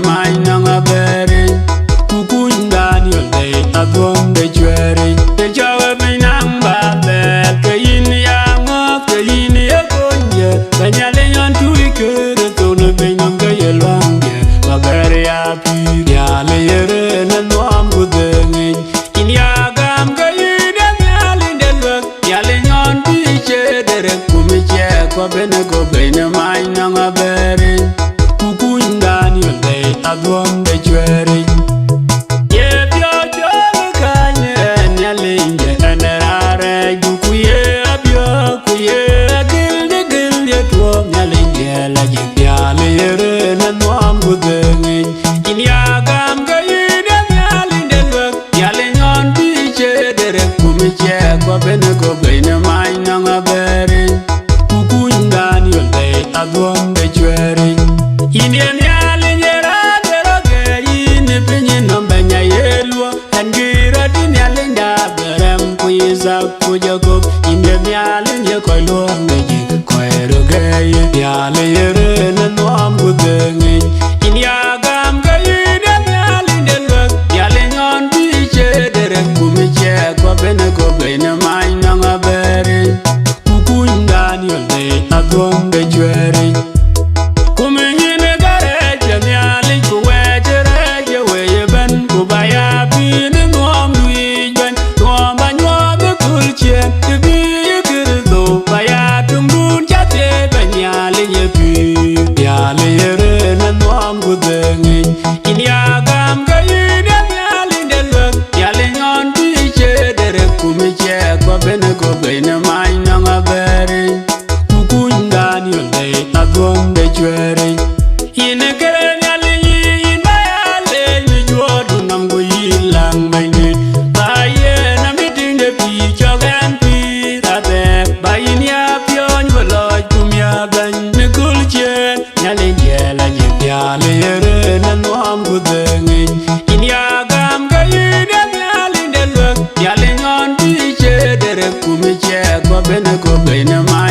mai nang a bere Kukun Daniel de adwom de chwere De chawe pinang ba bel Ke yin ya ngop ke yin ya konye Kanyale yon tui kere Tone pinang ke yelwange Bagare ya pir Ya le yere na nuam kudengin In ya gam ke yin ya nyalin delwek Yale yon piche derek kumiche Kwa bene ko bene mai nang a bere Kukun Daniel de adwom de chwere Bene go bene mai nang a bere Kukun Daniel de adwom de chwere Indian yale nyera deroge Yine pinyi nombenya yelwa Tangira din yale nda berem Kuiza kujagob Indian yale nye koi luangeji Koi roge yale yere na nuam kudengi India gam ga yine yale ndelwek Yale nyon biche derek kumiche Kwa bene go bene mai nang a bere Kukun Daniel de adwom de chwere Kuminyine gare janyali kuwejere Yewe ben kubaya bine nuam luijben Nuam banywa kulche Tibi yikirdo Baya tumbun jate banyali yepi Yale yere na nuam kudengi Inya gam ga yine yale ndelwek Yale nyon biche derek kumiche Kwa bene ko bene mai nang a bere Kukun Daniel de adwom de chwere Yine kere nyale yin bayale Nijwodu namgo yilang bainit Baye na miting de pi chogan pi Tate bayin ya pion waloj kumya bany Nikul chen nyale njela jip Yale yere na nuam kudengin Inya gam ga yine yale ndelwek Yale nyon biche derek kumiche Kwa bene ko bene mai